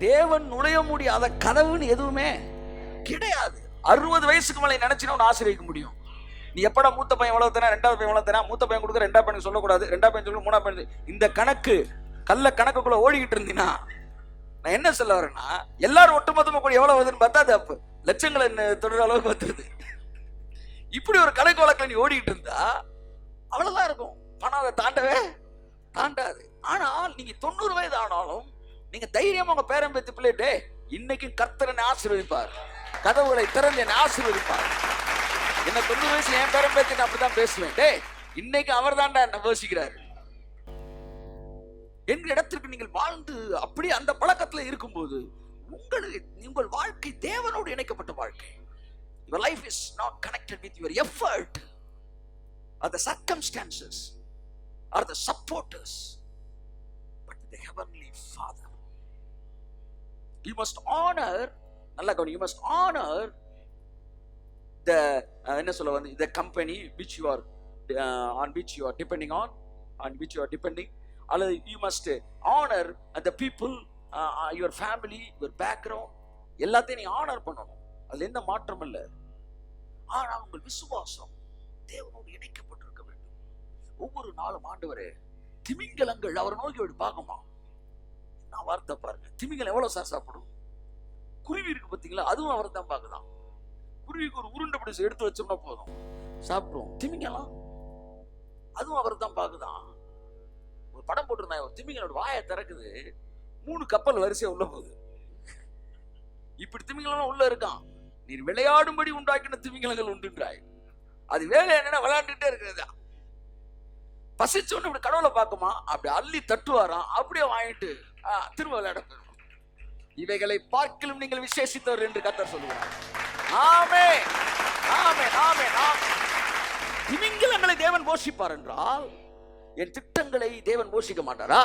தேவன் நுழைய முடியாத கதவுன்னு எதுவுமே கிடையாது. 60 வயசுக்கு மேலே நினைச்சுன்னா உன்னை ஆசீர்வதிக்க முடியும். நீ எப்படா மூத்த பையன் எவ்வளவு தரேன், ரெண்டாவது பையன் எவ்வளவு தரேன், மூத்த பையன் கொடுக்க ரெண்டாவது பையன் சொல்லக்கூடாது, ரெண்டாவது பையன் சொல்லு, மூணாவது பையன், இந்த கணக்கு கல்ல கணக்குக்குள்ள ஓடிக்கிட்டு இருந்தீங்கன்னா நான் என்ன சொல்ல வரேன்னா, எல்லாரும் ஒட்டுமொத்தமா கூட எவ்வளவு வருதுன்னு பார்த்தா அது அப்ப லட்சங்களை தொடர அளவுக்கு வந்துருது. இப்படி ஒரு கணக்கு வழக்கில் நீ ஓடிக்கிட்டு இருந்தா அவ்வளவுதான் இருக்கும். பணம் அதை தாண்டவே தாண்டாது. ஆனால் நீங்க 90 வயது ஆனாலும் நீங்க தைரியமா உங்க பேரன் பேத்தி பிள்ளைட்டே இன்னைக்கு கர்த்தரனை ஆசீர்வதிப்பார், கதவுகளை திறந்து என்னை ஆசீர்வதிப்பார். என்ன 90 வயசுல என் பேரன் பேத்தி நான் அப்படிதான் பேசுவேன், டே இன்னைக்கு அவர் தான்டா என்ன யோசிக்கிறாரு என்ற இடத்திற்கு நீங்கள் வாழ்ந்து அப்படி அந்த பழக்கத்துல இருக்கும்போது உங்கள் வாழ்க்கை தேவனோடு இணைக்கப்பட்ட வாழ்க்கை. Your life is not connected with your effort or the circumstances or the supporters, but the heavenly Father. You must honor, நல்லா கவனி, you must honor the என்ன சொல்ல வந்து the company which you are on which you are depending on which you are depending, அல்லது you must honor the people, your family, your background, எல்லாத்தையும் நீ honour பண்ணணும். அதுல எந்த மாற்றம் இல்லை. ஆனால் உங்கள் விசுவாசம் தேவனோடு இணைக்கப்பட்டிருக்க வேண்டும். ஒவ்வொரு நாளும் ஆண்டவரே, திமிங்கலங்கள் அவர் நோக்கி பார்க்குமா, நான் வார்த்தை பாருங்க, திமிங்கலம் எவ்வளவு சார் சாப்பிடும், குருவி இருக்கு பார்த்தீங்களா, அதுவும் அவர் தான் பார்க்குதான். குருவிக்கு ஒரு உருண்டை பிடிச்சி எடுத்து வச்சோம்னா போதும் சாப்பிடும். திமிங்கலம் அதுவும் அவர் தான் பார்க்குதான். ஒரு படம் போட்டிருந்தாங்க, ஒரு திமிங்கலோட வாயை திறக்குது, 3 கப்பல் வரிசையா உள்ள போகுது. இப்படி திமிங்கலம் உள்ள இருக்கான். நீர் விளையாடும்படி உண்டாக்கின திமிங்கலங்கள் உண்டுன்றாய். அது வேலை என்னன்னா விளையாண்டுட்டே இருக்கிறதா. பசிச்சோன்னு இப்படி கடவுளை பார்க்குமா, அப்படி அள்ளி தட்டுவாராம், அப்படியே வாங்கிட்டு திரும்ப விளையாட போயிடும். இவைகளை பார்க்கலும் நீங்கள் விசேஷித்தவர் என்று கர்த்தர் சொல்லுவார். ஆமென், ஆமென், ஆமென், ஆமென். திமிங்கலங்களை தேவன் போஷிப்பார் என்றால் என் திட்டங்களை தேவன் போஷிக்க மாட்டாரா?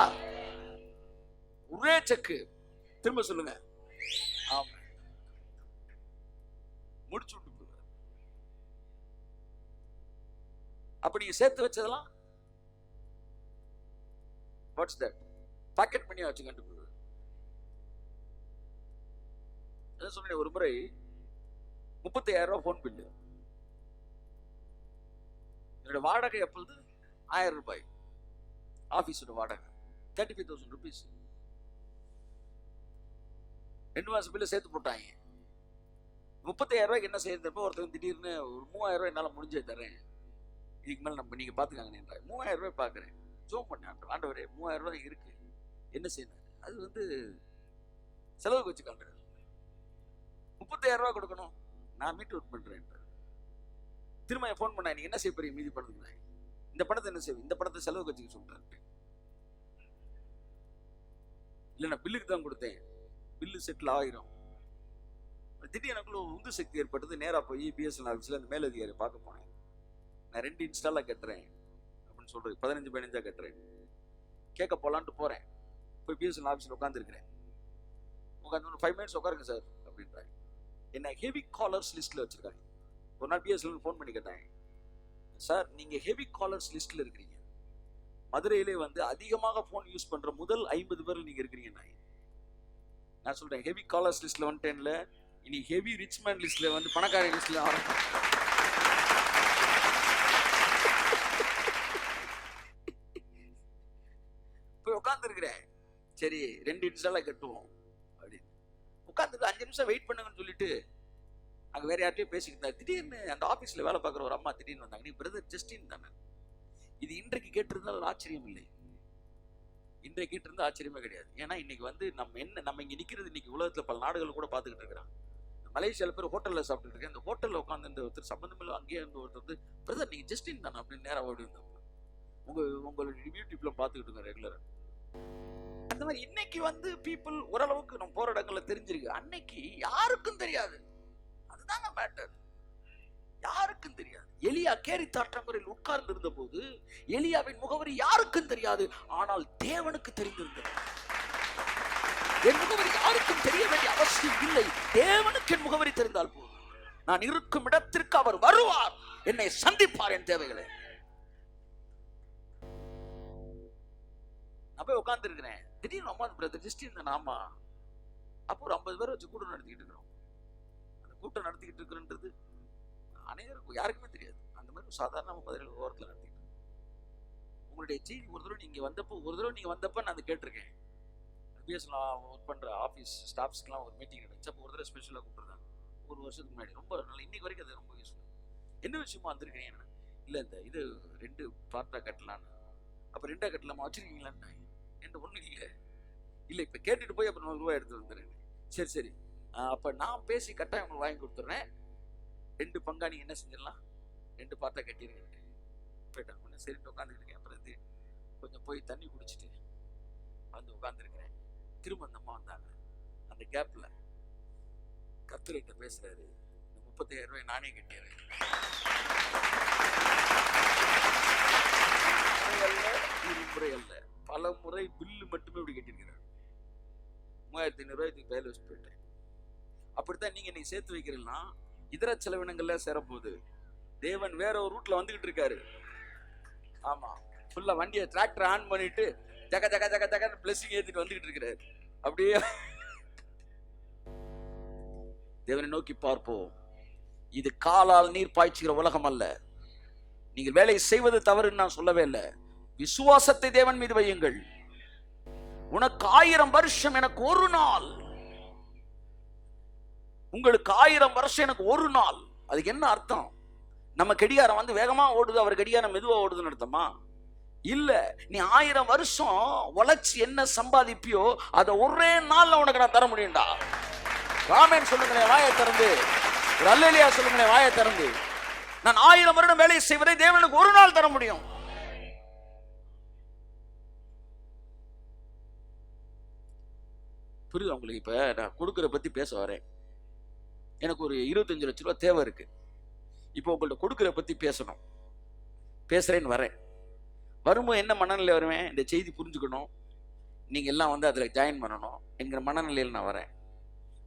ஒரே செக்கு. திரும்ப சொல்லுங்க. ஆமென். முடிச்சு விட்டு போவார். அப்ப நீங்க சேர்த்து வச்சதெல்லாம் வாட்ஸ் தட் பாக்கெட் பண்ணி வச்சு கண்டு போவார். சொன்னேன், ஒரு முறை 35,000 ரூபாய் போன் பில்லு. என்னோட வாடகை எப்பொழுது 1000 ரூபாய், ஆபீஸோட வாடகை 35,000 rupees. 2 மாசம் பில்லு சேர்த்து போட்டாங்க. 35,000 ரூபாய்க்கு என்ன செய்யறப்போ ஒருத்தர் திடீர்னு ஒரு 3,000 ரூபாய் என்னால் முடிஞ்சே தரேன், இதுக்கு மேலே நம்ம நீங்க பாத்துக்காங்க. 3,000 ரூபாய் பாக்குறேன், ஜோம் பண்ணேன், ஆண்டவரே 3,000 ரூபாய் இருக்கு, என்ன செய்யணும், அது வந்து செலவுக்கு வச்சுக்காங்க. 30,000 ரூபாய் கொடுக்கணும், நான் மீட் அவுட் பண்றேன். திரும்ப போன் பண்ண, நீங்க என்ன செய்ய போறீங்க மீதி பணத்துக்கு? இந்த பணத்தை என்ன செய்வீங்க? இந்த பணத்தை செலவுக்கு வச்சுக்க சொல்றேன். இல்ல நான் பில்லுக்கு தான் கொடுத்தேன், பில்லு செட்டில் ஆயிரும். திடீர்னு எனக்குள்ள உந்து சக்தி ஏற்பட்டது. நேரா போய் பிஎஸ்என்எல் ஆஃபீஸில் அந்த மேலதிகாரி பார்க்க போனேன். நான் 2 இன்ஸ்டாலாக கட்டுறேன் அப்படின்னு சொல்றது, 15 கட்டுறேன், கேட்க போலான்ட்டு போறேன். போய் பிஎஸ்என்எல் ஆஃபீஸில் உட்காந்துருக்கிறேன். உட்காந்து ஒரு 5 minutes உட்காருங்க சார் அப்படின்றாங்க. என்ன ஹெவி காலர்ஸ் லிஸ்ட்ல வச்சிருக்காங்க. ஒரு நாள் பிஎஸ்என்எல் ஃபோன் பண்ணி கேட்டாங்க, சார் நீங்க ஹெவி காலர்ஸ் லிஸ்ட்ல இருக்கிறீங்க, மதுரையிலே வந்து அதிகமாக போன் யூஸ் பண்ற முதல் 50 பேர்ல நீங்க இருக்கிறீங்க. நான் சொல்றேன், ஹெவி காலர்ஸ் லிஸ்ட்ல வந்துட்டேன்ல, இனி ஹெவி ரிச் மேன் லிஸ்ட்ல வந்து பணக்கார லிஸ்ட்ல போய் உட்கார்ந்து இருக்கிறேன். சரி 2 இன்ஸ்டாலா கட்டுவோம் அப்படின்னு உட்கார்ந்து 5 நிமிஷம் வெயிட் பண்ணுங்கன்னு சொல்லிட்டு அங்க வேற யார்ட்டையும் பேசிக்கிட்டு, திடீர்னு அந்த ஆபீஸ்ல வேலை பார்க்குற ஒரு அம்மா திடீர்னு வந்தாங்க. நீ பிரதர் ஜஸ்டின் தானே? இது இன்றைக்கு கேட்டிருந்தால் ஆச்சரியம் இல்லை, இன்றைக்கு கேட்டிருந்தா ஆச்சரியமே கிடையாது. ஏன்னா இன்னைக்கு வந்து நம்ம இங்க நிக்கிறது இன்னைக்கு உலகத்துல பல நாடுகள் கூட பார்த்துக்கிட்டு இருக்கிறான். மலேசியால பேர் ஹோட்டல்ல சாப்பிட்டு இருக்கேன், இந்த ஹோட்டல்ல உட்காந்து ஒருத்தர் சம்பந்தமில்ல அங்கேயே இருந்து ஒருத்தர் வந்து, பிரதர் நீங்க ஜஸ்டின் தானே அப்படின்னு நேரம் ஓடி வந்தோம். உங்களோட யூடியூப்ல பார்த்துக்கிட்டு இருக்கோம் ரெகுலரா. அந்த மாதிரி இன்னைக்கு வந்து பீப்புள் ஓரளவுக்கு நம்ம போற இடங்கள்ல தெரிஞ்சிருக்கு, அன்னைக்கு யாருக்கும் தெரியாது. அதுதாங்க மேட்டர், யாருக்கும் தெரியாது. எலியா கேரி தாற்றங்கரில் உட்கார்ந்து இருந்த போது எலியாவின் முகவரி யாருக்கும் தெரியாது, ஆனால் தேவனுக்கு தெரிந்திருந்தது. என் முகவரி யாருக்கும் தெரிய வேண்டிய அவசியம் இல்லை, தேவனுக்கு என் முகவரி தெரிந்தால் போதும். நான் இருக்கும் இடத்திற்கு அவர் வருவார், என்னை சந்திப்பார் என் தேவைகளை. நான் போய் உட்கார்ந்து இருக்கிறேன், திடீர்னு அம்மா பிரதர் ஜஸ்டின் ஆமா அப்போ ஒரு 50 பேர் வச்சு கூட்டம் நடத்திக்கிட்டு இருக்கிறோம். அந்த கூட்டம் நடத்திக்கிட்டு இருக்கிறன்றது அனைவருக்கும் யாருக்குமே தெரியாது. அந்த மாதிரி சாதாரண பதினேழு ஓரத்தில் நடத்திக்கிட்டு உங்களுடைய செய்தி ஒரு தடவை நீங்க வந்தப்போ நான் அதை கேட்டிருக்கேன். பிஎஸ்லாம் ஒர்க் பண்ற ஆஃபீஸ் ஸ்டாஃப்ஸ்க்குலாம் ஒரு மீட்டிங் நடந்துச்சு. அப்போ ஒரு தடவை ஸ்பெஷலாக கூப்பிட்டுருந்தாங்க ஒரு வருஷத்துக்கு முன்னாடி. ரொம்ப நல்லா இன்னைக்கு வரைக்கும் அது ரொம்ப யூஸ்ஃபுல். என்ன விஷயமா வந்திருக்கேன் இல்லை இந்த இது 2 பார்ட்டாக கட்டலான்னு. அப்போ 2ஆக கட்டலாமா வச்சிருக்கீங்களான்னு. என்கிட்ட ஒன்றும் இல்லை இப்போ கேட்டுட்டு போய் அப்புறம் 100 ரூபாய் எடுத்து வந்துடுறேன். சரி அப்போ நான் பேசி கட்டாயம் உங்களுக்கு வாங்கி கொடுத்துட்றேன். 2 பங்கா நீங்கள் என்ன செஞ்சிடலாம், 2 பார்ட்டாக கட்டிடுங்க போயிட்டாங்க. ஒன்று சரிட்டு உட்காந்துருக்கேன். அப்புறம் இது கொஞ்சம் போய் தண்ணி குடிச்சிட்டு வந்து உட்காந்துருக்கிறேன். திரும்ப அந்த அம்மா வந்தாங்க. அந்த கேப்ல கர்த்தர்கிட்ட பேசுறாரு, இந்த 35,000 ரூபாய் நானே கட்டிடுறேன். முறை அல்ல, பல முறை பில்லு மட்டுமே இப்படி கட்டியிருக்கிறார். 3,500 ரூபாய்க்கு பேல வச்சு போயிட்டேன். அப்படித்தான் நீங்க இன்னைக்கு சேர்த்து வைக்கிறீங்கன்னா இதர செலவினங்கள்ல சேரப்போகுது. தேவன் வேற ஒரு ரூட்ல வந்துகிட்டு இருக்காரு. ஆமா, ஃபுல்லா வண்டியை டிராக்டர் ஆன் பண்ணிட்டு ஜக ஜக ஜக ஜகன்னு பிளெஸிங் ஏத்திட்டு வந்துகிட்டு இருக்கிறாரு. அப்படியே தேவனை நோக்கி பார்ப்போம். இது காலால் நீர் பாய்ச்சுகிற உலகம் அல்ல. நீங்கள் வேலை செய்வது தவறுன்னு நான் சொல்லவே இல்லை. விசுவாசத்தை தேவன் மீது வையுங்கள். உனக்கு 1000 வருஷம், எனக்கு ஒரு நாள். உங்களுக்கு 1000 வருஷம், எனக்கு ஒரு நாள். அதுக்கு என்ன அர்த்தம்? நம்ம கடிகாரம் வந்து வேகமா ஓடுது, அவர் கடிகாரம் மெதுவா ஓடுதுன்னு அர்த்தமா? இல்ல, நீ 1000 வருஷம் உழைச்சி என்ன சம்பாதிப்பியோ அதை ஒரே நாள்ல உனக்கு நான் தர முடியும்டா. ராமன் சொல்லுங்களேன் வாயை திறந்து, ஒரு அல்லேலூயா சொல்லுங்களேன் வாயை திறந்து. நான் 1000 வருடம் வேலை செய்வதை தேவனுக்கு ஒரு நாள் தர முடியும். புரியுது உங்களுக்கு? இப்ப நான் கொடுக்கற பத்தி பேச வரேன். எனக்கு ஒரு 25 லட்சம் ரூபாய் தேவை இருக்கு. இப்போ உங்கள்ட்ட கொடுக்கற பத்தி பேசுறேன்னு வரேன். வரும்போது என்ன மனநிலை வருவேன்? இந்த செய்தி புரிஞ்சுக்கணும், நீங்க எல்லாம் வந்து அதுல ஜாயின் பண்ணணும் என்கிற மனநிலையில் நான் வரேன்.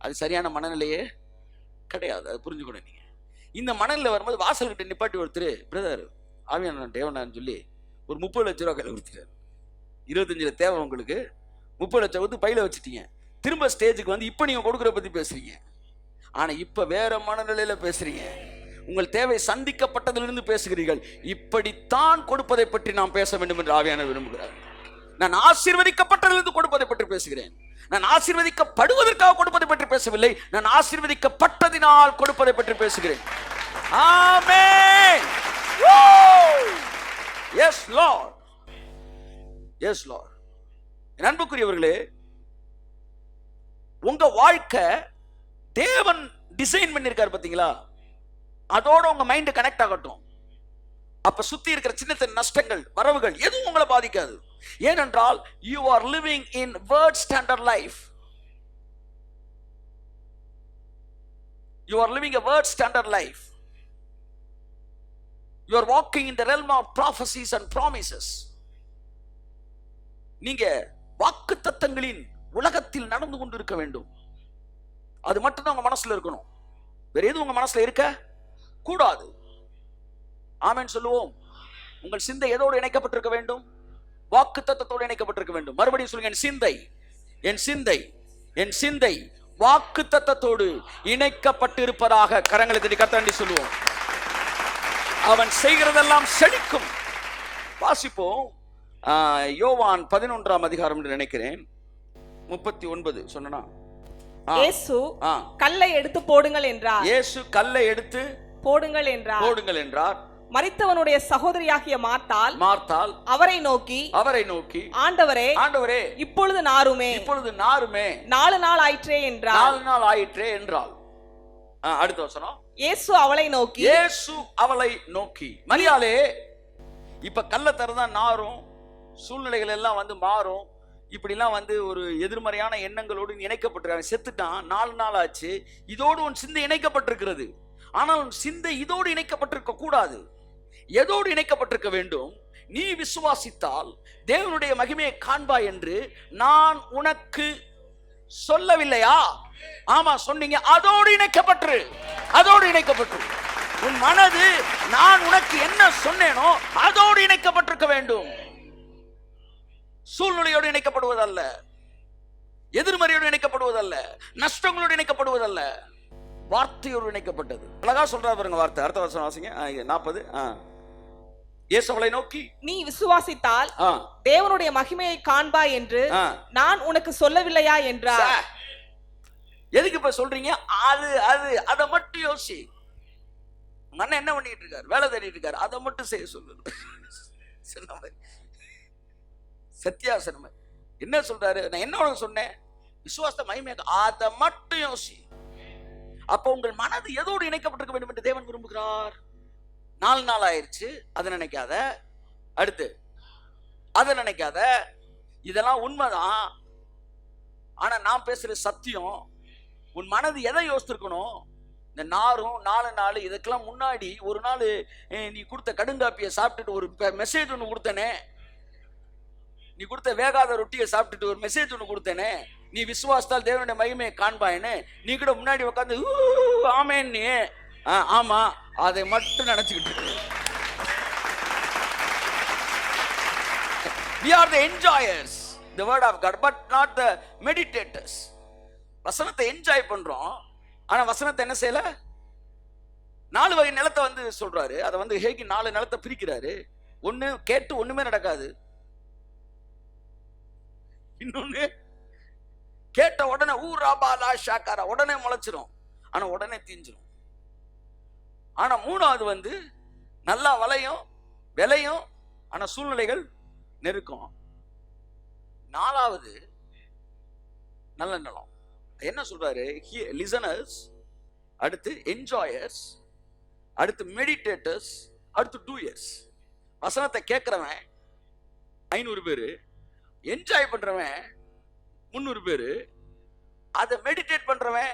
அது சரியான மனநிலையே கிடையாது. அது புரிஞ்சுக்கணும். நீங்க இந்த மனநிலை வரும்போது வாசல்கிட்ட நிப்பாட்டி ஒருத்தர், பிரதர் ஆவியான தேவனான்னு சொல்லி ஒரு 30 லட்சம் ரூபாய் கையில் கொடுத்துட்டாரு. 25 தேவை உங்களுக்கு, 30 லட்சம் வந்து பையில வச்சுட்டீங்க. திரும்ப ஸ்டேஜுக்கு வந்து இப்ப நீங்க கொடுக்குற பத்தி பேசுறீங்க. ஆனா இப்ப வேற மனநிலையில பேசுறீங்க. உங்கள் தேவை சந்திக்கப்பட்டதிலிருந்து பேசுகிறீர்கள். இப்படித்தான் கொடுப்பதை பற்றி நாம் பேச வேண்டும் என்று ஆவியானவர் விரும்புகிறார். நான் ஆசீர்வதிக்கப்பட்டதிலிருந்து கொடுப்பதை பற்றி பேசுகிறேன். நான் ஆசீர்வதிக்கப்படுவதற்காக கொடுப்பதை பற்றி பேசவில்லை. நான் ஆசீர்வதிக்கப்பட்டதினால் கொடுப்பதை பற்றி பேசுகிறேன். Amen. Yes lord, yes lord. என் அன்புக்குரியவர்களே, உங்க வாழ்க்கை தேவன் டிசைன் பண்ணிருக்காரு பாத்தீங்களா? அதோட உங்க மைண்ட் கனெக்ட் ஆகட்டும். அப்ப சுத்தி இருக்கிற சின்ன சின்ன நஷ்டங்கள், வரவுகள் எதுவும் உங்களை பாதிக்காது. ஏனென்றால் you are living in word standard life. You are living a word standard life. You are walking in the realm of prophecies and promises. நீங்க வாக்குத்தத்தங்களின் உலகத்தில் நடந்து கொண்டு இருக்க வேண்டும். அது மட்டும் தான் உங்க மனசுல இருக்கணும். வேற எதுவும் உங்க மனசுல இருக்க கூடாது. ஆமென் சொல்லுவோம். உங்கள் சிந்தை எதோடு இணைக்கப்பட்டிருக்க வேண்டும்? வாக்குத்தத்தத்தோடு இணைக்கப்பட்டிருக்க வேண்டும். மறுபடியும் சொல்லுங்க, என் சிந்தை வாக்குத்தத்தத்தோடு இணைக்கப்பட்டிருப்பதாக கரங்களை தட்டி கர்த்தரை சொல்லுவோம். அவன் செய்கிறதெல்லாம் செழிக்கும். வாசிப்போம். யோவான் 11ஆம் அதிகாரம் என்று நினைக்கிறேன், 39 சொன்னா. இயேசு கல்லை எடுத்து போடுங்கள் என்றார். இயேசு கல்லை எடுத்து போடுங்கள் என்றார். மரித்தவனுடைய சகோதரியாகிய மார்த்தாள் அவரை நோக்கி ஆண்டவரே இப்பொழுது நாருமே 4 நாள் ஆயிற்றே என்றாள். அடுத்த வசனம். இயேசு அவளை நோக்கி மரியாளே, இப்ப கல்ல தரதான் நாரும், சூழ்நிலைகள் எல்லாம் வந்து மாறும். இப்படிலாம் வந்து ஒரு எதிர்மறையான எண்ணங்களோடு இணைக்கப்பட்டிருக்காங்க. செத்துட்டான், 4 நாள் ஆச்சு. இதோடு உன் சிந்தை இணைக்கப்பட்டிருக்கிறது. ஆனால் உன் சிந்தை இதோடு இணைக்கப்பட்டிருக்க கூடாது. எதோடு இணைக்கப்பட்டிருக்க வேண்டும்? நீ விசுவாசித்தால் தேவனுடைய மகிமையை காண்பாய் என்று நான் உனக்கு சொல்லவில்லையா? ஆமா சொன்னீங்க. அதோடு இணைக்கப்பட்டு உன் மனது நான் உனக்கு என்ன சொன்னேனோ அதோடு இணைக்கப்பட்டிருக்க வேண்டும். சூழ்நிலையோடு இணைக்கப்படுவதல்ல. எதிர்மறையோடு இணைக்கப்படுவதல்ல, நஷ்டங்களோடு இணைக்கப்படுவதல்ல, வார்த்தையோடு இணைக்கப்பட்டது. அழகா சொல்றாரு பாருங்க வார்த்தை. அடுத்த வருஷம் வாசிங்க 40. இயேசு அவளை நோக்கி, நீ விசுவாசித்தால் தேவனுடைய மகிமையை காண்பாய் என்று நான் உனக்கு சொல்லவில்லையா என்றார். எதுக்கு இப்ப சொல்றீங்க? அதை மட்டும் யோசி. உங்க அண்ணன் என்ன பண்ணிட்டு இருக்காரு? வேலை தேடிட்டு இருக்காரு. அதை மட்டும் செய்ய சொல்லு. சத்தியாசனம் என்ன சொல்றாரு? நான் என்ன உனக்கு சொன்னேன்? விசுவாச மகிமை, அதை மட்டும் யோசி. அப்ப உங்கள் மனது எதோடு இணைக்கப்பட்டிருக்க வேண்டும் என்று தேவன் விரும்புகிறார். 4 நாள் ஆயிடுச்சு, அதை நினைக்காத. அடுத்து அதை நினைக்காத. இதெல்லாம் உண்மைதான், ஆனா நான் பேசுற சத்தியம். உன் மனது எதை யோசித்திருக்கணும்? இந்த 4 நாள் இதுக்கெல்லாம் முன்னாடி ஒரு நாள் நீ கொடுத்த கடுங்காப்பியை சாப்பிட்டுட்டு ஒரு மெசேஜ் ஒன்று கொடுத்தனே, நீ கொடுத்த வேகாத ரொட்டியை சாப்பிட்டுட்டு ஒரு மெசேஜ் ஒன்று கொடுத்தேனே, நீ விசுவாசத்தால் தேவனுடைய மகிமையை காண்பாயின்னு நீ கூட முன்னாடி உட்காந்து ஆமேன்னு. ஆமா, அதை மட்டும் நினைச்சுக்கிட்டு. We are the enjoyers the word of God but not the meditators. வசனத்தை என்ஜாய் பண்றோம், ஆனா வசனத்தை என்ன செய்யல? 4 வகை நிலத்தை வந்து சொல்றாரு. அதை வந்து ஹேகி 4 நிலத்தை பிரிக்கிறாரு. ஒண்ணு கேட்டு ஒண்ணுமே நடக்காது, இன்னொன்னு கேட்ட உடனே ஊராபாலா ஷாக்காரா உடனே முளைச்சிரும், ஆனா உடனே தீஞ்சிரும். ஆனா 3வது வந்து நல்லா வளையும் விளையும், ஆனா சூழ்நிலைகள் நெருக்கம். 4வது நல்ல நிலம். என்ன சொல்றாரு? லிசனர்ஸ், அடுத்து என்ஜாயர்ஸ், அடுத்து மெடிடேட்டர்ஸ், அடுத்து டூயர்ஸ். வசனத்தை கேட்கிறவன் 500 பேரு, என்ஜாய் பண்றவன் 300 பேரு, அதை மெடிடேட் பண்றவன்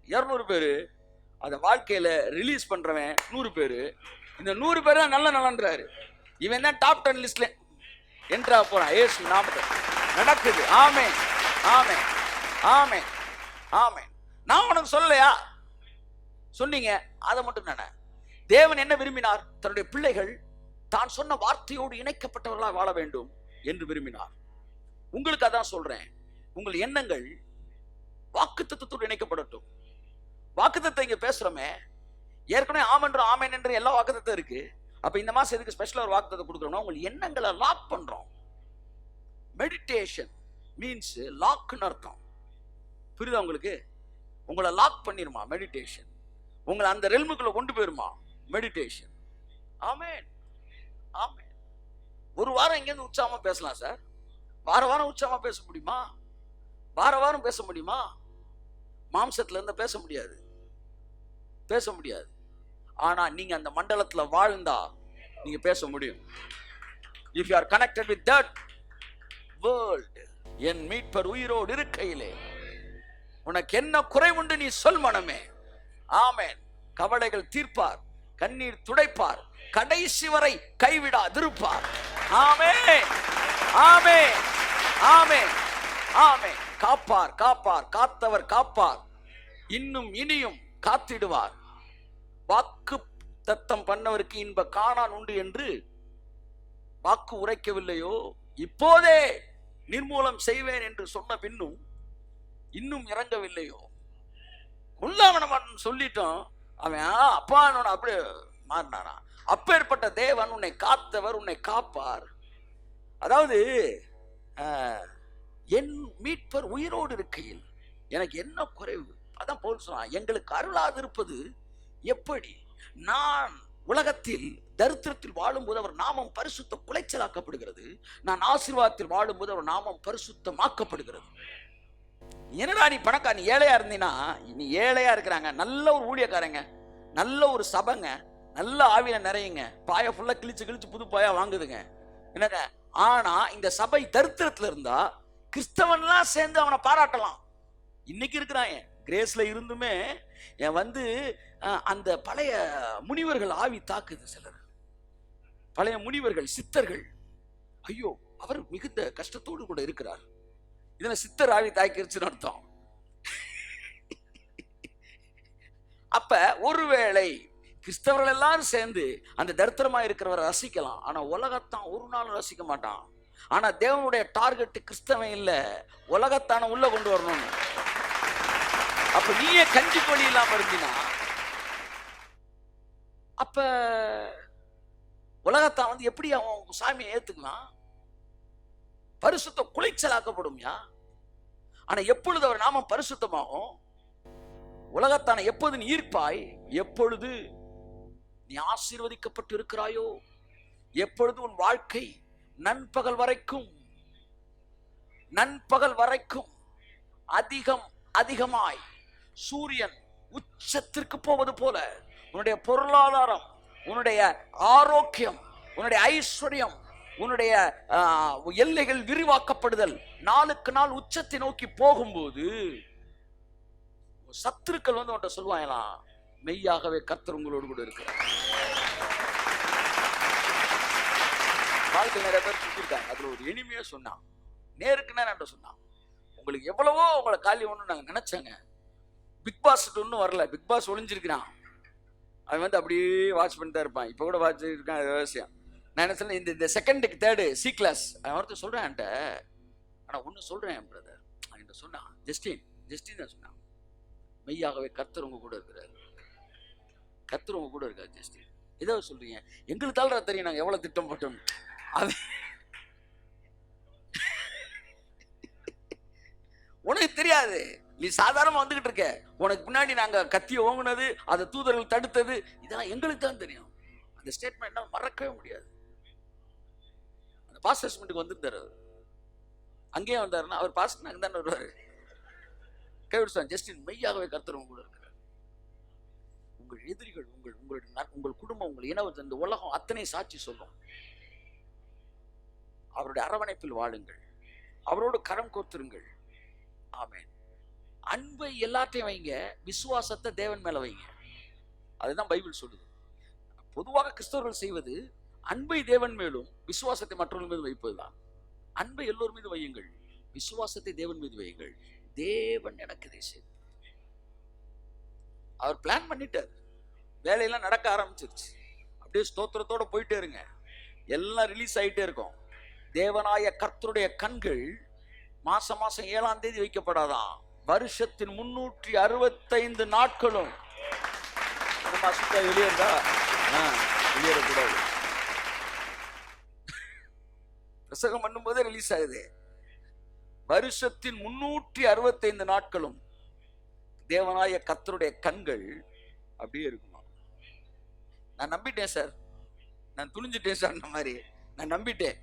200 பேரு, அதை வாழ்க்கையில ரிலீஸ் பண்றவன் 100 பேரு. இந்த 100 பேர் தான் நல்ல நலன்றாரு. இவன் தான் டாப் 10 லிஸ்ட்ல என்ட்ரா போறான். ஏசு நாமத்தில் நடக்குது. ஆமென், ஆமென், ஆமென், ஆமென். நான் உனக்கு சொல்லலையா? சொன்னீங்க. அதை மட்டும் தானே தேவன் என்ன விரும்பினார்? தன்னுடைய பிள்ளைகள் தான் சொன்ன வார்த்தையோடு இணைக்கப்பட்டவர்களாக வாழ வேண்டும் என்று விரும்பினார். உங்களுக்கு அதான் சொல்றேன், உங்கள் எண்ணங்கள் வாக்குத்தத்தத்தோடு இணைக்கப்படட்டும். வாக்குத்தத்தை இங்க பேசுறோமே, ஏற்கனவே ஆமென்ற ஆமென் என்று எல்லா வாக்குத்தத்தம் இருக்கு. அப்ப இந்த மாசம் எதுக்கு ஸ்பெஷலா ஒரு வாக்குத்தத்தை கொடுக்குறோம்னா, உங்கள் எண்ணங்களை லாக் பண்றோம். மெடிடேஷன் மீன்ஸ் லாக்னு அர்த்தம். புரியுதா உங்களுக்கு? உங்களை லாக் பண்ணிருமா மெடிடேஷன். உங்களை அந்த ரெல்முக்குள்ள கொண்டு போயிருமா மெடிடேஷன். ஆமென், ஆமென். ஒரு வாரம் எங்கேருந்து உற்சாகமா பேசலாம் சார். வாரம் உற்சாகமா பேச முடியுமா? வாரம் பேச முடியுமா? மாம்சத்துல இருந்து பேச முடியாது, பேச முடியாது. ஆனா நீங்க அந்த மண்டலத்துல வாழ்ந்தா நீங்க பேச முடியும். If you are connected with that world, என் மீட்பர் உயிரோடு இருக்கையிலே உனக்கு என்ன குறைவுண்டு நீ சொல் மனமே. ஆமென். கவலைகள் தீர்ப்பார், கண்ணீர் துடைப்பார், கடைசி வரை கைவிடாதிருப்பார். ஆமென், ஆமென், ஆமென், ஆமென். காப்பார், காப்பார், காத்தவர் காப்பார், இன்னும் இனியும் காத்திடுவார். வாக்கு தத்தம் பண்ணவருக்கு இன்ப காணான் உண்டு என்று வாக்கு உரைக்கவில்லையோ? இப்போதே நிர்மூலம் செய்வேன் என்று சொன்ன பின்னும் இன்னும் இறங்கவில்லையோ? உள்ளவன் சொல்லிட்டோம், அவன் அப்பா அப்படி மாறினானா? அப்பேற்பட்ட தேவன் உன்னை காத்தவர், உன்னை காப்பார். அதாவது என் மீட்பர் உயிரோடு இருக்கையில் எனக்கு என்ன குறைவு? அதான் பவுல் சொன்னான், எங்களுக்கு அருளாதிருப்பது எப்படி? நான் உலகத்தில் தரித்திரத்தில் வாழும்போது அவர் நாமம் பரிசுத்த குலைச்சலாக்கப்படுகிறது, நான் ஆசீர்வாதத்தில் வாழும்போது அவர் நாமம் பரிசுத்தமாக்கப்படுகிறது. என்னடா நீ பணக்கா, நீ ஏழையா இருந்தீங்கன்னா, நீ ஏழையா இருக்கிறாங்க, நல்ல ஒரு ஊழியக்காரங்க, நல்ல ஒரு சபைங்க, நல்ல ஆவியில நிறையுங்க, பாய ஃபுல்லா கிழிச்சு புது பாயா வாங்குதுங்க, என்னங்க. ஆனா இந்த சபை தரித்திரத்துல இருந்தா கிறிஸ்தவன்லாம் சேர்ந்து அவனை பாராட்டலாம். இன்னைக்கு இருக்கிறான் கிரேஸ்ல இருந்துமே வந்து அந்த பழைய முனிவர்கள் ஆவி தாக்குது. சிலர் பழைய முனிவர்கள், சித்தர்கள், ஐயோ அவர் மிகுந்த கஷ்டத்தோடு கூட இருக்கிறார், இதுல சித்தர் ஆவி தாக்கிருச்சுன்னு அர்த்தம். அப்ப ஒருவேளை கிறிஸ்தவர்கள் எல்லாரும் சேர்ந்து அந்த தரித்திரமா இருக்கிறவரை ரசிக்கலாம், ஆனா உலகத்தான் ஒரு நாள் ரசிக்க மாட்டான். ஆனா தேவனுடைய டார்கெட் கிறிஸ்தவன் இல்ல, உலகத்தான உள்ள கொண்டு வரணும்னு. அப்ப நீயே கஞ்சி கொள்ளி இல்லாம இருந்தீனா அப்ப உலகத்தான் வந்து எப்படி அவன் சாமியை ஏத்துக்கலாம்? பரிசுத்த குலைச்சலாக்கப்படும்யா. ஆனா எப்பொழுது அவர் நாமம் பரிசுத்தமாகும்? உலகத்தான எப்போது நீ ஈர்ப்பாய்? எப்பொழுது நீ ஆசீர்வதிக்கப்பட்டு இருக்கிறாயோ, எப்பொழுது உன் வாழ்க்கை நண்பகல் வரைக்கும் அதிகமாய் சூரியன் உச்சத்திற்கு போவது போல உன்னுடைய பொருளாதாரம், உன்னுடைய ஆரோக்கியம், உன்னுடைய ஐஸ்வர்யம், உன்னுடைய எல்லைகள் விரிவாக்கப்படுதல் நாளுக்கு நாள் உச்சத்தை நோக்கி போகும்போது சத்துருக்கள் வந்து உன்கிட்ட சொல்லுவாங்களாம், மெய்யாகவே கர்த்தர் உங்களோடு கூட இருக்கிறார். வாழ்க்கை நிறைய பேர் சொல்லியிருக்காங்க. அதுல ஒரு இனிமையா சொன்னான், நேருக்கு நேரம் சொன்னான், உங்களுக்கு எவ்வளவோ உங்களை காலி ஒண்ணு நாங்க நினைச்சேங்க, பிக் பாஸ் ஒன்னும் வரல, பிக் பாஸ் ஒளிஞ்சிருக்கிறான், அவன் வந்து அப்படியே வாட்ச் பண்ணிட்டு இருப்பான். இப்ப கூட வாட்ச் இருக்கான். அது அவசியம். நான் என்ன சொல்றேன், இந்த செகண்டுக்கு தேர்டு சி கிளாஸ் அவன் ஒருத்தர் சொல்றேன் என்கிட்ட. ஆனா ஒண்ணு சொல்றேன் பிரதர், அவன் சொன்னான், ஜஸ்டின் தான் சொன்னான், மெய்யாகவே கர்த்தர் உங்க கூட இருக்கிறாரு, கர்த்தர் உங்க கூட இருக்காரு. ஜஸ்டின் ஏதோ சொல்றீங்க, எங்களுக்கு தாழ்ற தெரியும் நாங்க எவ்வளவு திட்டம் போட்டோம். அது உனக்கு தெரியாது, நீ சாதாரணமா வந்துகிட்டு இருக்க. உனக்கு பின்னாடி நாங்க கத்திய ஓங்குனது, அதை தூதர்கள் தடுத்தது, இதெல்லாம் எங்களுக்கு தான் தெரியும். அந்த ஸ்டேட்மெண்ட் மறக்கவே முடியாது. அந்த பாஸ்டர்ஸ்மெண்ட்டுக்கு வந்திருந்தாரு, அங்கேயே வந்தாருன்னா அவர் பாஸ்டர் அங்கே தானே வருவாரு. கைவிடுவான், ஜஸ்டின் மெய்யாகவே கர்த்தர் உங்க கூட இருக்கிறார். உங்கள் எதிரிகள், உங்கள் குடும்பம், உங்கள் இனவர், இந்த உலகம் அத்தனை சாட்சி சொல்லும். அவருடைய அரவணைப்பில் வாழுங்கள், அவரோடு கரம் கோர்த்திருங்கள். ஆமென். அன்பை எல்லாத்தையும் வைங்க, விசுவாசத்தை தேவன் மேல வைங்க. அதுதான் பைபிள் சொல்லுது. பொதுவாக கிறிஸ்தவர்கள் செய்வது அன்பை தேவன் மேலும் விசுவாசத்தை மற்றவர்கள் மீது வைப்பதுதான். அன்பை எல்லோர் மீது வையுங்கள், விசுவாசத்தை தேவன் மீது வையுங்கள். தேவன் எனக்கு இதை செய்து அவர் பிளான் பண்ணிட்டார். வேலையெல்லாம் நடக்க ஆரம்பிச்சிருச்சு. அப்படியே ஸ்தோத்திரத்தோட போயிட்டே இருங்க, எல்லாம் ரிலீஸ் ஆயிட்டே இருக்கும். தேவனாய கர்த்தருடைய கண்கள் மாசம் 7ஆம் தேதி வைக்கப்படாதான், வருஷத்தின் 365 நாட்களும். வெளியேறா வெளியேறக்கூடாது. பிரசங்கம் பண்ணும் போதே ரிலீஸ் ஆகுது. வருஷத்தின் 365 நாட்களும் தேவனாய கர்த்தருடைய கண்கள் அப்படியே இருக்குமா. நான் நம்பிட்டேன் சார், நான் துணிஞ்சிட்டேன் சார், அந்த மாதிரி நான் நம்பிட்டேன்.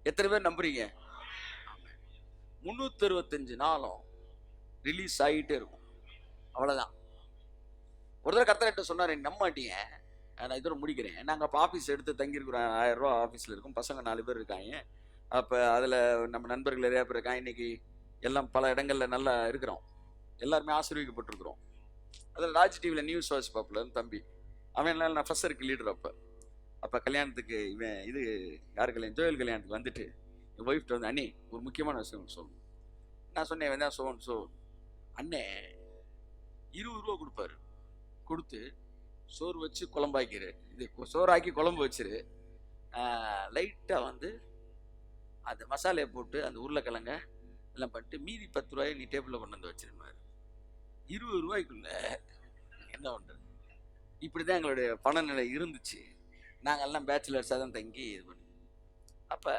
எத்தனை பேர் நம்புறீங்க? 365 நாளும் ரிலீஸ் ஆகிட்டே இருக்கும். அவ்வளவுதான். ஒரு தடவை கர்த்தர்கிட்ட சொன்னார், நம்ப மாட்டீங்க, நான் இதோட முடிக்கிறேன். நாங்கள் அப்போ ஆஃபீஸ் எடுத்து தங்கியிருக்கிறோம், 1000 ரூபா ஆஃபீஸில் இருக்கும், பசங்க 4 பேர் இருக்காங்க. அப்போ அதில் நம்ம நண்பர்கள் நிறையா பேர் இருக்காங்க. இன்னைக்கு எல்லாம் பல இடங்களில் நல்லா இருக்கிறோம், எல்லாருமே ஆசீர்வதிக்கப்பட்டிருக்கிறோம். அதில் ராஜ் டிவியில் நியூஸ் வாட்ச் பாப்பில் தம்பி, அவன் நான் ஃபர்ஸ்டருக்கு லீடர். அப்போ கல்யாணத்துக்கு இவன் இது யார் கல்யாணம், ஜோயல் கல்யாணத்துக்கு வந்துட்டு என் ஒய்ஃப்ட்டு வந்து, அண்ணே ஒரு முக்கியமான விஷயம் சொல்லணும். நான் சொன்னேன், வேணா அண்ணே 20 ரூபா கொடுப்பாரு, கொடுத்து சோறு வச்சு குழம்பாக்கிரு, இது சோறாக்கி குழம்பு வச்சிரு, லைட்டாக வந்து அந்த மசாலையை போட்டு அந்த உருளைக்கிழங்க எல்லாம் பண்ணிட்டு மீதி 10 ரூபாயை நீ டேபிளில் கொண்டு வந்து வச்சிருந்தாரு. 20 ரூபாய்க்குள்ள என்ன பண்ணுறது? இப்படி தான் எங்களுடைய பணநிலை இருந்துச்சு. நாங்கள் எல்லாம் பேச்சுலர்ஸாக தான் தங்கி இது பண்ணி. அப்போ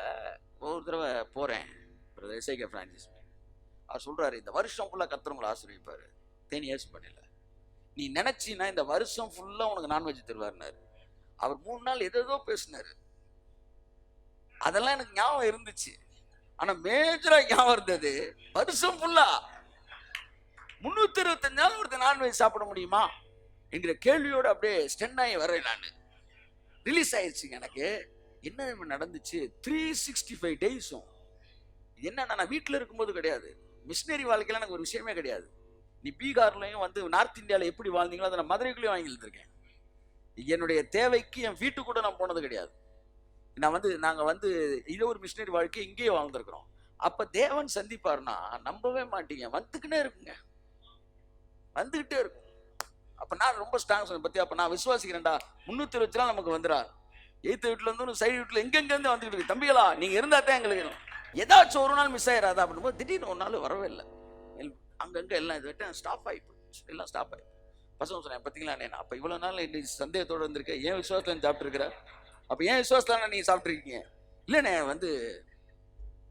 ஒரு தடவை போகிறேன், பிரதர் எஸ்ஐகே ஃப்ரான்சிஸ், அவர் சொல்கிறாரு, இந்த வருஷம் ஃபுல்லாக கர்த்தர் உங்களை ஆசீர்வதிப்பார், 10 years பண்ணல, நீ நினச்சின்னா இந்த வருஷம் ஃபுல்லாக உனக்கு நான்வெஜ் தருவார்னாரு. அவர் 3 நாள் எதோ பேசினார், அதெல்லாம் எனக்கு ஞாபகம் இருந்துச்சு. ஆனால் மேஜராக ஞாபகம் இருந்தது, வருஷம் ஃபுல்லாக 365 நாள் ஒருத்தர் நான்வெஜ் சாப்பிட முடியுமா என்கிற கேள்வியோடு அப்படியே ஸ்டென் ஆகி வரேன். நான் ரிலீஸ் ஆயிடுச்சுங்க எனக்கு. என்ன நடந்துச்சு? 365 டேஸும். என்னன்னா, நான் வீட்டில் இருக்கும்போது கிடையாது, மிஷினரி வாழ்க்கையில் எனக்கு ஒரு விஷயமே கிடையாது. நீ பீகார்லையும் வந்து நார்த் இந்தியாவில் எப்படி வாழ்ந்தீங்களோ அதை நான் மதுரைக்குள்ளேயும் வாங்கி எழுதிருக்கேன். என்னுடைய தேவைக்கு என் வீட்டு கூட நான் போனது கிடையாது. நாங்கள் வந்து இதே ஒரு மிஷினரி வாழ்க்கை இங்கேயே வாழ்ந்துருக்கிறோம். அப்போ தேவன் சந்திப்பார்னா நம்பவே மாட்டீங்க, வந்துக்கிட்டே இருக்குங்க, வந்துக்கிட்டே இருக்கும். அப்போ நான் ரொம்ப ஸ்ட்ராங் சொன்னேன் பற்றி. அப்போ நான் விசுவாசிக்கிறேன்டா, 320 நாள் நமக்கு வந்துடா, எய்த்து வீட்டுல இருந்து சைடு வீட்டுல எங்கெங்க இருந்து வந்துட்டு இருக்கு. தம்பிகளா நீங்க இருந்தா தான் எங்களுக்கு ஏதாச்சும் ஒரு நாள் மிஸ் ஆயிடாதா அப்படின்போது திடீர்னு ஒரு நாள் வரவே இல்லை. அங்கங்க எல்லாம் இது விட்டு ஸ்டாப் ஆகி போயிடுச்சு, எல்லாம் ஸ்டாப் ஆகி. பசங்க சொன்னேன், பார்த்தீங்களா நான் அப்போ இவ்வளோ நாள் இன்னைக்கு சந்தேகத்தோடு வந்திருக்கேன், ஏன் விசுவாசத்தில் சாப்பிட்டு இருக்கிற, அப்போ ஏன் விசுவாசத்தில் நீங்கள் சாப்பிட்ருக்கீங்க? இல்லைண்ணே வந்து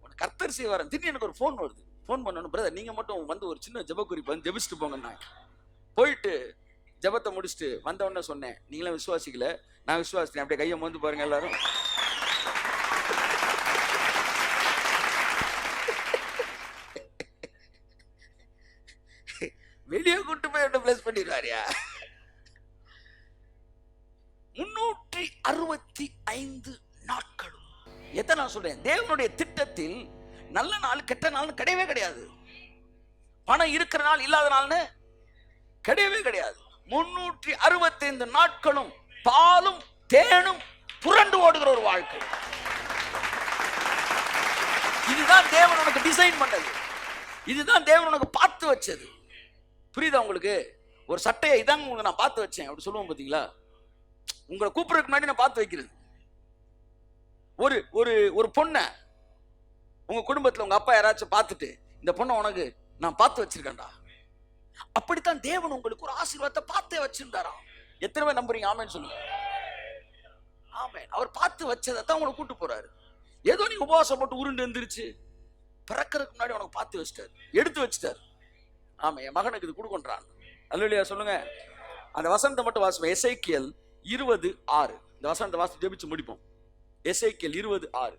உனக்கு கர்த்தர் செய்வாரன். திடீர்னு எனக்கு ஒரு ஃபோன் வருது. ஃபோன் பண்ணணும், பிரதர் நீங்கள் மட்டும் வந்து ஒரு சின்ன ஜெப குறிப்பு வந்து ஜெபிச்சுட்டு போங்கண்ணா. போயிட்டு ஜெபத்தை முடிச்சுட்டு வந்தவொடனே சொன்னேன், நீங்களும் விசுவாசிக்கல, நான் விசுவாசித்தேன். அப்படியே கையை மோந்து பாருங்க எல்லாரும். வெளியே கூட்டு போய் என்ன பிளஸ் பண்ணிடுவாரியா? 365 நாட்களும். எத்தனை நான் சொல்றேன், தேவனுடைய திட்டத்தில் நல்ல நாள் கெட்ட நாள் கிடையவே கிடையாது. பணம் இருக்கிற நாள் இல்லாத நாள்னு கிடையவே கிடையாது. 365 நாட்களும் பாலும் தேனும் புரண்டு ஓடுகிற ஒரு வாழ்க்கை. இதுதான் தேவன் உனக்கு டிசைன் பண்ணது, இதுதான் தேவன் உனக்கு பார்த்து வச்சது. புரியுதா உங்களுக்கு? ஒரு சட்டையை இதாங்க உங்களுக்கு நான் பார்த்து வச்சேன் அப்படி சொல்லுவோம் பார்த்தீங்களா? உங்களை கூப்பிடுறதுக்கு முன்னாடி நான் பார்த்து வைக்கிறது. ஒரு ஒரு ஒரு பொண்ணை உங்க குடும்பத்தில் உங்க அப்பா யாராச்சும் பார்த்துட்டு, இந்த பொண்ணை உனக்கு நான் பார்த்து வச்சிருக்கேன்டா, அப்படித்தான் தேவன் உங்களுக்கு ஒரு ஆசீர்வாதத்தை பார்த்தே வச்சிருந்தாராம். எத்தனை பேர் நம்புறீங்க? ஆமேன்னு சொல்லுங்க. ஆமேன். அவர் பார்த்து வச்சதை தான் உங்களை கூட்டு போறாரு. ஏதோ நீ உபவாசம் போட்டு உருண்டு எழுந்திருச்சு, பிறக்கிறதுக்கு முன்னாடி உனக்கு பார்த்து வச்சிட்டாரு, எடுத்து வச்சிட்டாரு. ஆமா, என் மகனுக்கு இது கொடுக்கொன்றான். அல்லேலூயா சொல்லுங்க. அந்த வசனத்தை மட்டும் வாசிப்போம். எசேக்கியேல் 20:6. இந்த வசனத்தை வாசி ஜெபிச்சு முடிப்போம். எசேக்கியேல் 20:6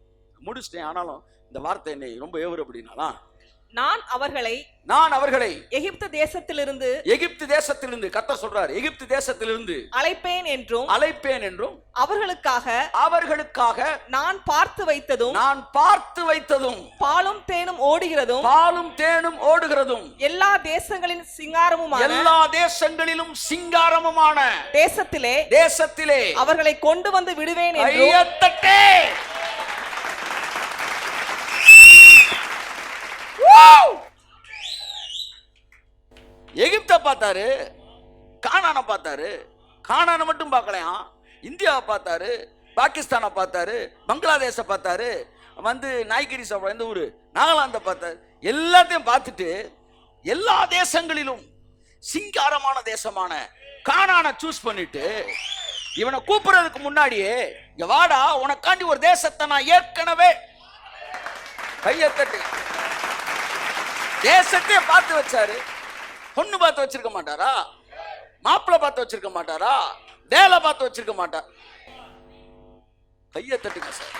முடிச்சிட்டேன். ஆனாலும் இந்த வார்த்தை என்னை ரொம்ப ஏவுறு. அப்படின்னாலாம் நான் அவர்களை எகிப்து தேசத்திலிருந்து கர்த்தர் சொல்றார், எகிப்து தேசத்திலிருந்து அழைப்பேன் என்றும் அவர்களுக்காக நான் பார்த்து வைத்ததும் பாலும் தேனும் ஓடுகிறதும் எல்லா தேசங்களிலும் சிங்காரமுமான தேசத்திலே அவர்களை கொண்டு வந்து விடுவேன் என்றும். எகிப்தை பார்த்தாரு, கானானை பார்த்தாரு. கானானை மட்டும் பார்க்கலையாம், இந்தியாவை பார்த்தாரு, பாகிஸ்தானை பார்த்தாரு, பங்களாதேஷை பார்த்தாரு, வந்து நாய்கிரிஸ் எந்த ஊரு நாகாலாந்தை பார்த்தாரு. எல்லாத்தையும் பார்த்துட்டு எல்லா தேசங்களிலும் சிங்காரமான தேசமான கானானை சூஸ் பண்ணிட்டு இவனை கூப்பிடுறதுக்கு முன்னாடியே, இங்க வாடா உனக்காண்டி ஒரு தேசத்தை நான் ஏற்கனவே கையத்தட்டு தேசத்தையே பார்த்து வச்சாரு. பொண்ணு பார்த்து வச்சிருக்க மாட்டாரா? மாப்பிள்ளை பார்த்து வச்சிருக்க மாட்டாரா? வேலை பார்த்து வச்சிருக்க மாட்டார்? கையை தட்டுங்க சார்.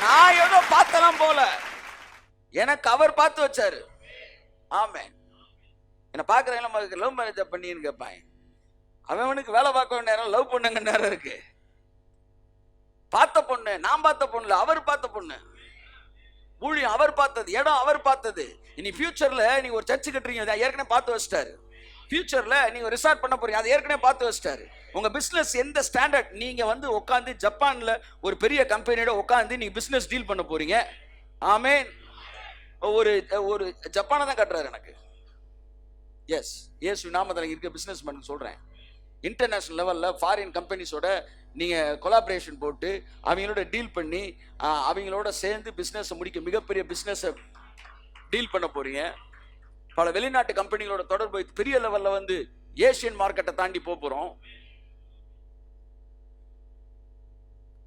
நான் ஏதோ பார்த்தலாம் போல, எனக்கு அவர் பார்த்து வச்சாரு. ஆமே. என்ன பாக்குறேன், லவ் மேரேஜ் பண்ணின்னு கேட்பாங்க. அவனுக்கு வேலை பார்க்க வேண்டிய நேரம், லவ் பண்ணுங்க நேரம் இருக்கு. பார்த்த பொண்ணு நான் பார்த்த பொண்ணுல, அவர் பார்த்த பொண்ணு. ஊழியம் அவர் பார்த்தது, இடம் அவர் பார்த்தது. இனி ஃபியூச்சர்ல நீங்க ஒரு சர்ச்சு கட்டுறீங்க, அதை ஏற்கனவே பார்த்து வச்சிட்டாரு. ஃபியூச்சர்ல நீங்க ரிசார்ட் பண்ண போறீங்க, அதை ஏற்கனவே பார்த்து வச்சிட்டாரு. உங்க பிசினஸ் எந்த ஸ்டாண்டர்ட், நீங்க வந்து உட்காந்து ஜப்பான்ல ஒரு பெரிய கம்பெனியோட உட்காந்து நீங்க பிசினஸ் டீல் பண்ண போறீங்க. ஆமேன். ஒரு ஒரு ஜப்பானை தான் கட்டுறாரு எனக்கு. எஸ், இயேசு நாமத்தில் இருக்க பிசினஸ் மேன் சொல்றேன். இன்டர்நேஷனல் லெவல்ல ஃபாரின் கம்பெனிஸோட நீங்க கொலாபரேஷன் போட்டு அவங்களோட டீல் பண்ணி அவங்களோட சேர்ந்து பிசினஸ் முடிக்க, மிகப்பெரிய பிசினஸ் டீல் பண்ண போறீங்க. பல வெளிநாட்டு கம்பெனிகளோட தொடர்பு பெரிய லெவல்ல வந்து ஏசியன் மார்க்கெட்டை தாண்டி போறோம்.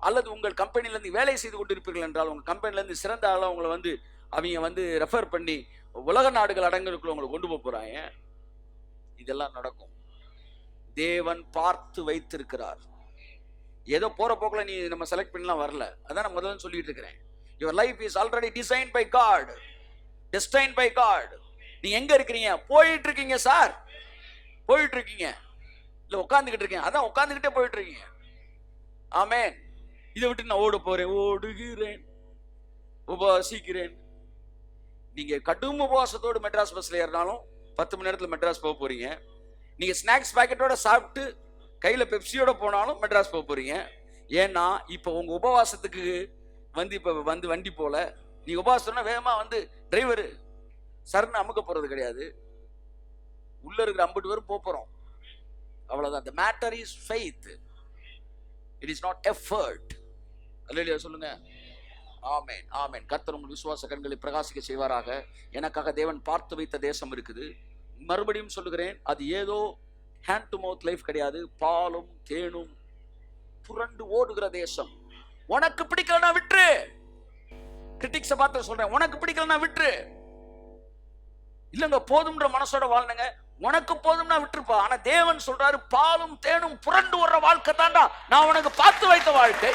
அல்லது உங்கள் கம்பெனில இருந்து வேலை செய்து கொண்டிருப்பீர்கள் என்றால், உங்க கம்பெனில இருந்து சிறந்த ஆளா உங்களை வந்து அவங்க வந்து ரெஃபர் பண்ணி உலக நாடுகள் அடங்குறதுக்குள்ள உங்களை கொண்டு போறாங்க. இதெல்லாம் நடக்கும். தேவன் பார்த்து வைத்திருக்கிறார். ஏதோ போற போக்குல நீ நம்ம செலக்ட் பண்ணலாம் வரல. அதான் நான் முதல்ல சொல்லிட்டு இருக்கிறேன். Your life is already designed by God, destined by God. நீ எங்க இருக்கிறீங்க? போயிட்டு இருக்கீங்க சார், போயிட்டு இருக்கீங்க. இல்ல உட்கார்ந்துகிட்டு இருக்கீங்க, அதான் உட்கார்ந்துகிட்டே போயிட்டு இருக்கீங்க. ஆமென். இதை விட்டு நான் ஓட போறேன், ஓடுகிறேன், உபவாசிக்கிறேன். நீங்க கடும் உபவாசத்தோடு மெட்ராஸ் பஸ்ல ஏறினாலும் 10 மணி நேரத்துல மெட்ராஸ் போக போறீங்க. நீங்க ஸ்நாக்ஸ் பாக்கெட்டோட சாப்பிட்டு கையில பெப்சியோட போனாலும் மெட்ராஸ் போக போறீங்க. ஏன்னா இப்ப உங்க உபவாசத்துக்கு வந்து இப்ப வந்து வண்டி போல, நீ உபவாசம்னா வேகமா வந்து டிரைவர் சர்ன்னு அமுக்க போறது கிடையாது. உள்ள இருக்கிற 50 பேரும் போறோம், அவ்வளவுதான். The matter is faith. It is not effort. Hallelujah சொல்லுங்க. ஆமென், ஆமென். கர்த்தர் உங்கள் விசுவாச கண்களை பிரகாசிக்க செய்வாராக. எனக்காக தேவன் பார்த்து வைத்த தேசம் இருக்குது. மறுபடியும் சொல்லுகிறேன், அது ஏதோ ஹேண்ட் டு மவுத் லைஃப் கிடையாது. பாலும் தேனும் புரண்டு ஓடுகிற தேசம். உனக்கு பிடிக்கலன்னா விட்டுரு. கிரிட்டிக்ஸை பார்த்து சொல்றேன், உனக்கு பிடிக்கலன்னா விட்டுரு. இல்லங்க போதும்ன்ற மனசோட வாழ்னுங்க. உனக்கு போதும்னா விட்டுருப்பா. ஆனா தேவன் சொல்றாரு, பாலும் தேனும் புரண்டு ஓடுற வாழ்க்கை தாண்டா நான் உனக்கு பார்த்து வைத்த வாழ்க்கை.